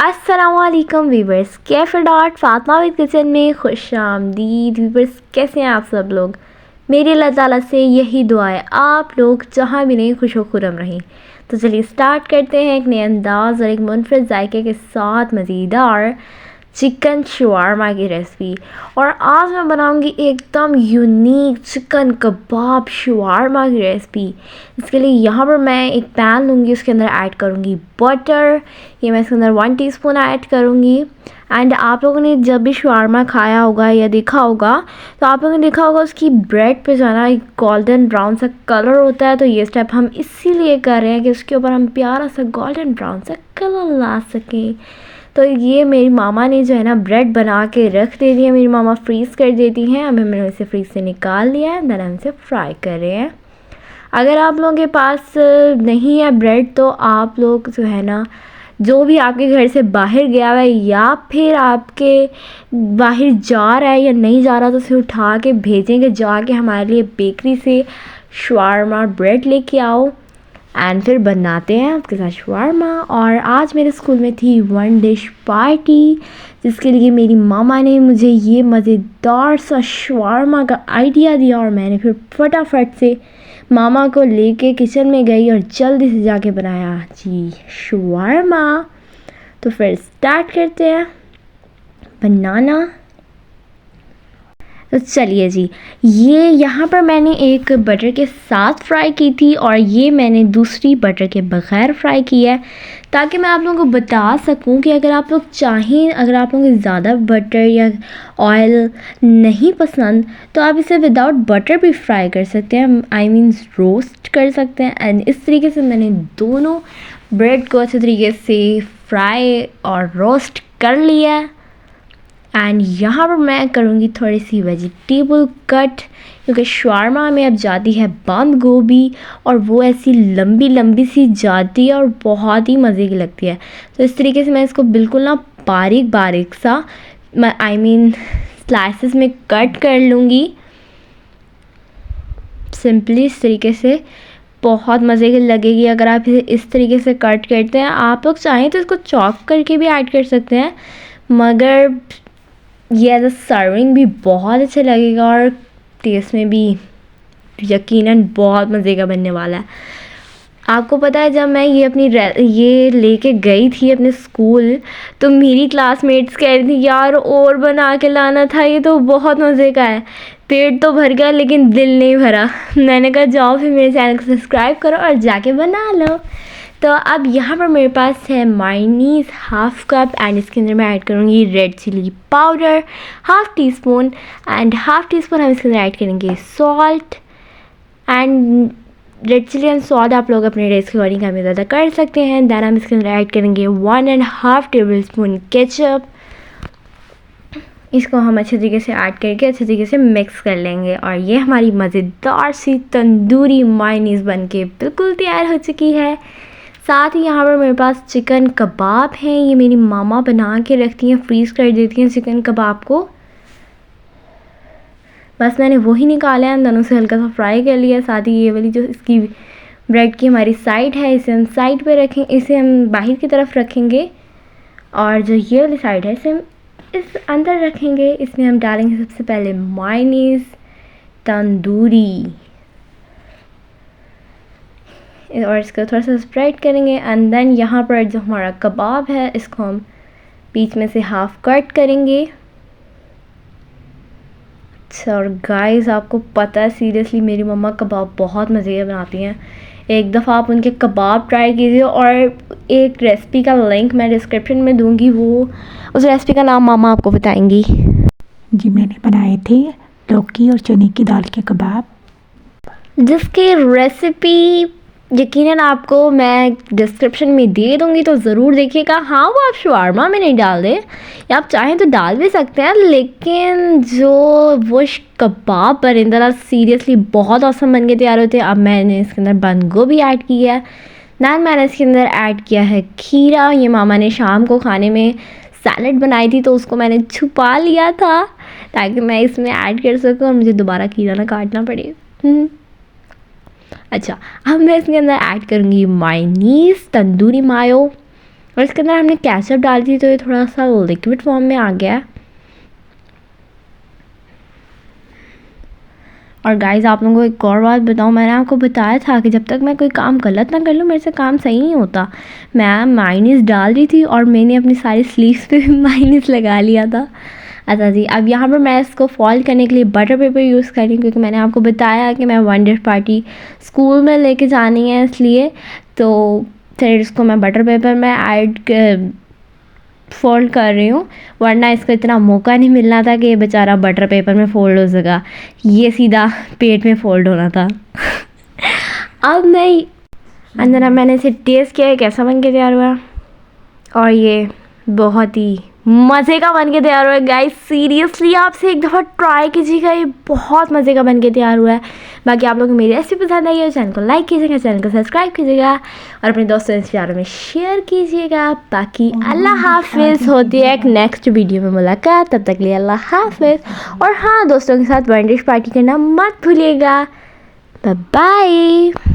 अस्सलामुअलैकुम viewers, cafe dot Fatima with kitchen में खुश आमदीद। वीवर्स, कैसे हैं आप सब लोग? मेरी अल्लाह ताला से यही दुआ है आप लोग जहाँ भी नहीं खुश व खुरम रहें। तो चलिए स्टार्ट करते हैं एक नए अंदाज़ और एक मुनफरद जायके के साथ मज़ेदार चिकन शवारमा की रेसिपी। और आज मैं बनाऊंगी एकदम यूनिक चिकन कबाब शवारमा की रेसिपी। इसके लिए यहाँ पर मैं एक पैन लूँगी, उसके अंदर ऐड करूँगी बटर। ये मैं इसके अंदर 1 टीस्पून ऐड करूँगी। एंड आप लोगों ने जब भी शवारमा खाया होगा या देखा होगा तो आप लोगों ने देखा होगा उसकी ब्रेड पे जो है ना एक गोल्डन ब्राउन सा कलर होता है। तो ये स्टेप हम इसीलिए कर रहे हैं कि उसके ऊपर हम प्यारा सा गोल्डन ब्राउन सा कलर ला सकें। तो ये मेरी मामा ने जो है ना ब्रेड बना के रख दे दी है। मेरी मामा फ्रीज़ कर देती हैं। अभी मैंने इसे फ्रीज से निकाल लिया है। देन हम इसे फ्राई कर रहे हैं। अगर आप लोगों के पास नहीं है ब्रेड तो आप लोग जो है ना जो भी आपके घर से बाहर गया हुआ है या फिर आपके बाहर जा रहा है या नहीं जा रहा तो उसे उठा के भेजेंगे जाके हमारे लिए बेकरी से शवारमा ब्रेड लेके आओ एंड फिर बनाते हैं आपके साथ शवारमा। और आज मेरे स्कूल में थी 1 डिश पार्टी जिसके लिए मेरी मामा ने मुझे ये मज़ेदार सा शवारमा का आइडिया दिया और मैंने फिर फटाफट से मामा को लेके किचन में गई और जल्दी से जाके बनाया जी शवारमा। तो फिर स्टार्ट करते हैं बनाना। तो चलिए जी, ये यहाँ पर मैंने एक बटर के साथ फ्राई की थी और ये मैंने दूसरी बटर के बग़ैर फ्राई की है ताकि मैं आप लोगों को बता सकूं कि अगर आप लोग चाहें, अगर आप लोगों को ज़्यादा बटर या ऑयल नहीं पसंद तो आप इसे विदाउट बटर भी फ्राई कर सकते हैं, आई मीन रोस्ट कर सकते हैं। एंड इस तरीके से मैंने दोनों ब्रेड को अच्छे तरीके से फ्राई और रोस्ट कर लिया है। एंड यहाँ पर मैं करूँगी थोड़ी सी वेजिटेबल कट क्योंकि शवारमा में अब जाती है बंद गोभी और वो ऐसी लंबी लंबी सी जाती है और बहुत ही मज़े की लगती है। तो इस तरीके से मैं इसको बिल्कुल ना बारीक बारीक सा आई मीन स्लाइसेस में कट कर लूँगी सिंपली इस तरीके से। बहुत मज़े की लगेगी अगर आप इसे इस तरीके से कट करते हैं। आप लोग चाहें तो इसको चॉप करके भी ऐड कर सकते हैं मगर ये एज अ सर्विंग भी बहुत अच्छा लगेगा और टेस्ट में भी यकीनन बहुत मज़े का बनने वाला है। आपको पता है जब मैं ये लेके गई थी अपने स्कूल तो मेरी क्लासमेट्स कह रही थी यार और बना के लाना था, ये तो बहुत मज़े का है। पेट तो भर गया लेकिन दिल नहीं भरा। मैंने कहा जाओ फिर मेरे चैनल को सब्सक्राइब करो और जाके बना लो। तो अब यहाँ पर मेरे पास है मायोनीज़ हाफ़ कप एंड इसके अंदर मैं ऐड करूँगी red chilli powder 1/2 teaspoon and 1/2 teaspoon हम इसके अंदर ऐड करेंगे salt. And red chilli and salt आप लोग अपने टेस्ट के अकॉर्डिंग कम ज़्यादा कर सकते हैं। दैन हम इसके अंदर ऐड करेंगे 1.5 टेबल स्पून केचप। इसको हम अच्छे तरीके से ऐड करके अच्छे तरीके से मिक्स कर लेंगे और ये हमारी मज़ेदार सी तंदूरी मायोनीज़ बन के बिल्कुल तैयार हो चुकी है। साथ ही यहाँ पर मेरे पास चिकन कबाब हैं। ये मेरी मामा बना के रखती हैं, फ्रीज़ कर देती हैं चिकन कबाब को। बस मैंने वही निकाला है, दोनों से हल्का सा फ्राई कर लिया। साथ ही ये वाली जो इसकी ब्रेड की हमारी साइड है इसे हम साइड पे रखें, इसे हम बाहर की तरफ रखेंगे और जो ये वाली साइड है इसे हम इस अंदर रखेंगे। इसमें हम डालेंगे सबसे पहले मायोनीज़ तंदूरी और इसको थोड़ा सा स्प्रेड करेंगे। एंड देन यहाँ पर जो हमारा कबाब है इसको हम बीच में से हाफ कट करेंगे। अच्छा और गाइस आपको पता है सीरियसली मेरी मम्मा कबाब बहुत मज़े के बनाती हैं। एक दफ़ा आप उनके कबाब ट्राई कीजिए और एक रेसिपी का लिंक मैं डिस्क्रिप्शन में दूंगी, वो उस रेसिपी का नाम मामा आपको बताएंगी। जी मैंने बनाए थे लौकी और चने की दाल के कबाब जिसकी रेसिपी यकीनन आपको मैं डिस्क्रिप्शन में दे दूँगी तो ज़रूर देखिएगा। हाँ वो आप शवारमा में नहीं डाल दें या आप चाहें तो डाल भी सकते हैं, लेकिन जो वो कबाब परिंदा सीरियसली बहुत औसम बन के तैयार होते हैं। अब मैंने इसके अंदर बंद गोभी ऐड की है। दैन मैंने इसके अंदर ऐड किया है खीरा। ये मामा ने शाम को खाने में सैलड बनाई थी तो उसको मैंने छुपा लिया था ताकि मैं इसमें ऐड कर सकूँ और मुझे दोबारा खीरा ना काटना पड़े। अच्छा अब मैं इसके अंदर ऐड करूँगी मायोनीज़ तंदूरी मायो और इसके अंदर हमने केचप डाल दी तो ये थोड़ा सा लिक्विड फॉर्म में आ गया है। और गाइज़ आप लोगों को एक और बात बताऊँ, मैंने आपको बताया था कि जब तक मैं कोई काम गलत ना कर लूँ मेरे से काम सही नहीं होता। मैं मायोनीज़ डाल रही थी और मैंने अपनी सारी स्लीव्स पे भी मायोनीज़ लगा लिया था। अच्छा जी, अब यहाँ पर मैं इसको फॉल्ड करने के लिए बटर पेपर यूज़ कर रही हूँ, क्योंकि मैंने आपको बताया कि मैं वंडर पार्टी स्कूल में लेके जानी है, इसलिए तो फिर इसको मैं बटर पेपर में फोल्ड कर रही हूँ, वरना इसको इतना मौका नहीं मिलना था कि ये बेचारा बटर पेपर में फोल्ड हो सका, ये सीधा पेट में फोल्ड होना था। अब नहीं अंजना, मैंने इसे टेस्ट किया है कैसा बन के तैयार हुआ, और ये बहुत ही मज़े का बन के तैयार हुआ है गाइस। सीरियसली आपसे एक दफ़ा ट्राई कीजिएगा, ये बहुत मज़े का बन के तैयार हुआ है। बाकी आप लोगों को मेरी रेसिपी पसंद आई है, चैनल को लाइक कीजिएगा, चैनल को सब्सक्राइब कीजिएगा और अपने दोस्तों रिश्तेदारों में शेयर कीजिएगा। बाकी अल्लाह हाफिज़, होती है एक नेक्स्ट वीडियो में मुलाकात, तब तक के लिए अल्लाह हाफिज़। और हाँ, दोस्तों के साथ वंडर पार्टी करना मत भूलिएगा। Bye bye.